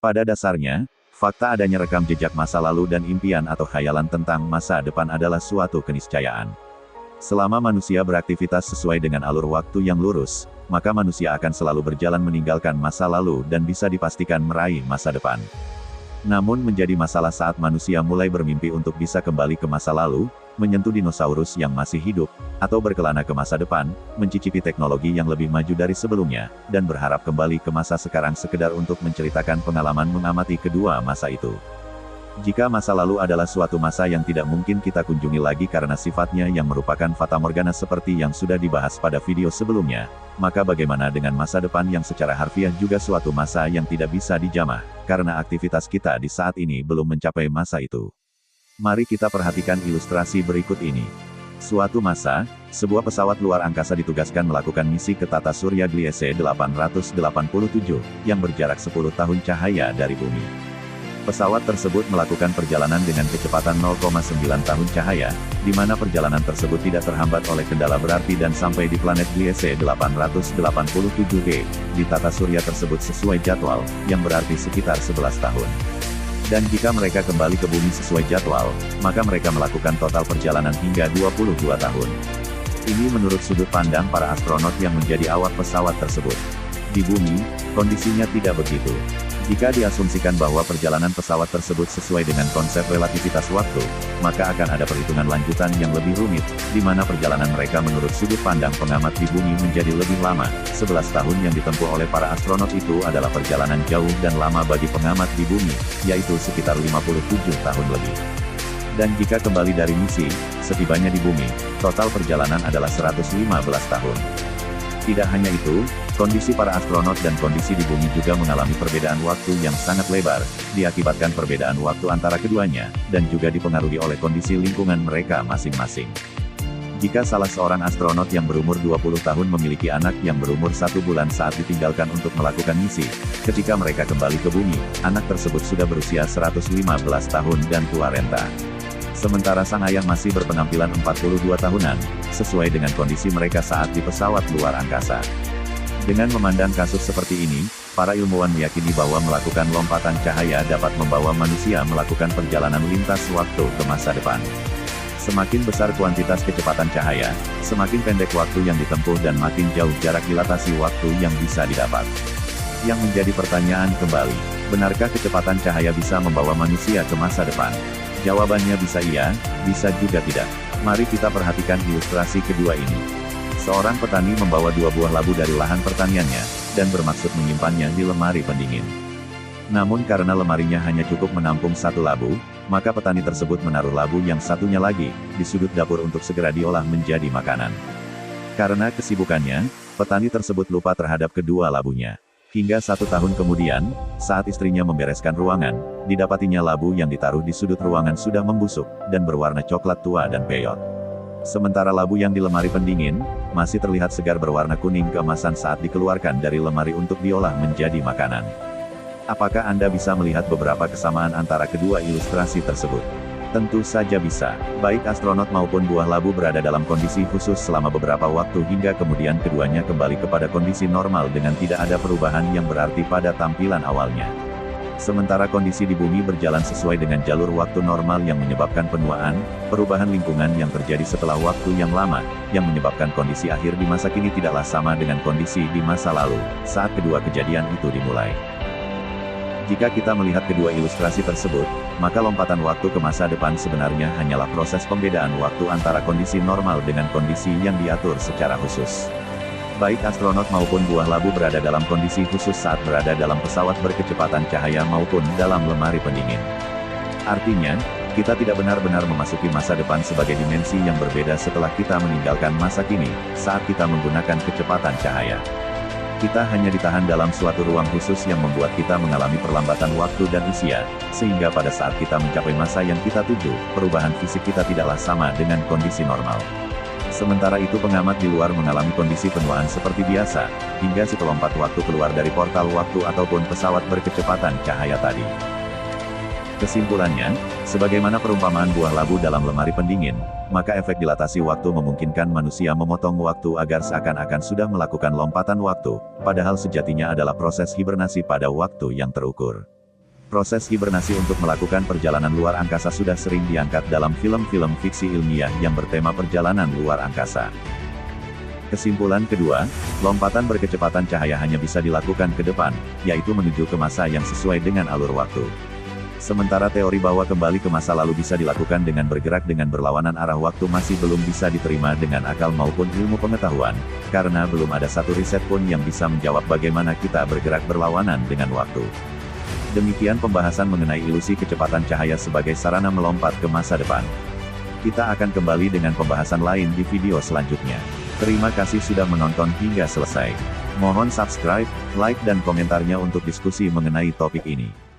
Pada dasarnya, fakta adanya rekam jejak masa lalu dan impian atau khayalan tentang masa depan adalah suatu keniscayaan. Selama manusia beraktivitas sesuai dengan alur waktu yang lurus, maka manusia akan selalu berjalan meninggalkan masa lalu dan bisa dipastikan meraih masa depan. Namun menjadi masalah saat manusia mulai bermimpi untuk bisa kembali ke masa lalu, menyentuh dinosaurus yang masih hidup, atau berkelana ke masa depan, mencicipi teknologi yang lebih maju dari sebelumnya, dan berharap kembali ke masa sekarang sekedar untuk menceritakan pengalaman mengamati kedua masa itu. Jika masa lalu adalah suatu masa yang tidak mungkin kita kunjungi lagi karena sifatnya yang merupakan fatamorgana seperti yang sudah dibahas pada video sebelumnya, maka bagaimana dengan masa depan yang secara harfiah juga suatu masa yang tidak bisa dijamah, karena aktivitas kita di saat ini belum mencapai masa itu. Mari kita perhatikan ilustrasi berikut ini. Suatu masa, sebuah pesawat luar angkasa ditugaskan melakukan misi ke tata surya Gliese 887, yang berjarak 10 tahun cahaya dari bumi. Pesawat tersebut melakukan perjalanan dengan kecepatan 0,9 tahun cahaya, di mana perjalanan tersebut tidak terhambat oleh kendala berarti dan sampai di planet Gliese 887b, di tata surya tersebut sesuai jadwal, yang berarti sekitar 11 tahun. Dan jika mereka kembali ke bumi sesuai jadwal, maka mereka melakukan total perjalanan hingga 22 tahun. Ini menurut sudut pandang para astronot yang menjadi awak pesawat tersebut. Di bumi, kondisinya tidak begitu. Jika diasumsikan bahwa perjalanan pesawat tersebut sesuai dengan konsep relativitas waktu, maka akan ada perhitungan lanjutan yang lebih rumit, di mana perjalanan mereka menurut sudut pandang pengamat di bumi menjadi lebih lama. 11 tahun yang ditempuh oleh para astronot itu adalah perjalanan jauh dan lama bagi pengamat di bumi, yaitu sekitar 57 tahun lebih. Dan jika kembali dari misi, setibanya di bumi, total perjalanan adalah 115 tahun. Tidak hanya itu, kondisi para astronot dan kondisi di bumi juga mengalami perbedaan waktu yang sangat lebar, diakibatkan perbedaan waktu antara keduanya, dan juga dipengaruhi oleh kondisi lingkungan mereka masing-masing. Jika salah seorang astronot yang berumur 20 tahun memiliki anak yang berumur 1 bulan saat ditinggalkan untuk melakukan misi, ketika mereka kembali ke bumi, anak tersebut sudah berusia 115 tahun dan tua renta. Sementara sang ayah masih berpenampilan 42 tahunan, sesuai dengan kondisi mereka saat di pesawat luar angkasa. Dengan memandang kasus seperti ini, para ilmuwan meyakini bahwa melakukan lompatan cahaya dapat membawa manusia melakukan perjalanan lintas waktu ke masa depan. Semakin besar kuantitas kecepatan cahaya, semakin pendek waktu yang ditempuh dan makin jauh jarak dilatasi waktu yang bisa didapat. Yang menjadi pertanyaan kembali, benarkah kecepatan cahaya bisa membawa manusia ke masa depan? Jawabannya bisa iya, bisa juga tidak. Mari kita perhatikan ilustrasi kedua ini. Seorang petani membawa 2 buah labu dari lahan pertaniannya, dan bermaksud menyimpannya di lemari pendingin. Namun karena lemarinya hanya cukup menampung 1 labu, maka petani tersebut menaruh labu yang satunya lagi, di sudut dapur untuk segera diolah menjadi makanan. Karena kesibukannya, petani tersebut lupa terhadap kedua labunya. Hingga 1 tahun kemudian, saat istrinya membereskan ruangan, didapatinya labu yang ditaruh di sudut ruangan sudah membusuk, dan berwarna coklat tua dan peyot. Sementara labu yang di lemari pendingin, masih terlihat segar berwarna kuning keemasan saat dikeluarkan dari lemari untuk diolah menjadi makanan. Apakah Anda bisa melihat beberapa kesamaan antara kedua ilustrasi tersebut? Tentu saja bisa. Baik astronot maupun buah labu berada dalam kondisi khusus selama beberapa waktu hingga kemudian keduanya kembali kepada kondisi normal dengan tidak ada perubahan yang berarti pada tampilan awalnya. Sementara kondisi di bumi berjalan sesuai dengan jalur waktu normal yang menyebabkan penuaan, perubahan lingkungan yang terjadi setelah waktu yang lama, yang menyebabkan kondisi akhir di masa kini tidaklah sama dengan kondisi di masa lalu, saat kedua kejadian itu dimulai. Jika kita melihat kedua ilustrasi tersebut, maka lompatan waktu ke masa depan sebenarnya hanyalah proses pembedaan waktu antara kondisi normal dengan kondisi yang diatur secara khusus. Baik astronot maupun buah labu berada dalam kondisi khusus saat berada dalam pesawat berkecepatan cahaya maupun dalam lemari pendingin. Artinya, kita tidak benar-benar memasuki masa depan sebagai dimensi yang berbeda setelah kita meninggalkan masa kini, saat kita menggunakan kecepatan cahaya. Kita hanya ditahan dalam suatu ruang khusus yang membuat kita mengalami perlambatan waktu dan usia, sehingga pada saat kita mencapai masa yang kita tuju, perubahan fisik kita tidaklah sama dengan kondisi normal. Sementara itu pengamat di luar mengalami kondisi penuaan seperti biasa, hingga si pelompat waktu keluar dari portal waktu ataupun pesawat berkecepatan cahaya tadi. Kesimpulannya, sebagaimana perumpamaan buah labu dalam lemari pendingin, maka efek dilatasi waktu memungkinkan manusia memotong waktu agar seakan-akan sudah melakukan lompatan waktu, padahal sejatinya adalah proses hibernasi pada waktu yang terukur. Proses hibernasi untuk melakukan perjalanan luar angkasa sudah sering diangkat dalam film-film fiksi ilmiah yang bertema perjalanan luar angkasa. Kesimpulan kedua, lompatan berkecepatan cahaya hanya bisa dilakukan ke depan, yaitu menuju ke masa yang sesuai dengan alur waktu. Sementara teori bahwa kembali ke masa lalu bisa dilakukan dengan bergerak dengan berlawanan arah waktu masih belum bisa diterima dengan akal maupun ilmu pengetahuan, karena belum ada satu riset pun yang bisa menjawab bagaimana kita bergerak berlawanan dengan waktu. Demikian pembahasan mengenai ilusi kecepatan cahaya sebagai sarana melompat ke masa depan. Kita akan kembali dengan pembahasan lain di video selanjutnya. Terima kasih sudah menonton hingga selesai. Mohon subscribe, like dan komentarnya untuk diskusi mengenai topik ini.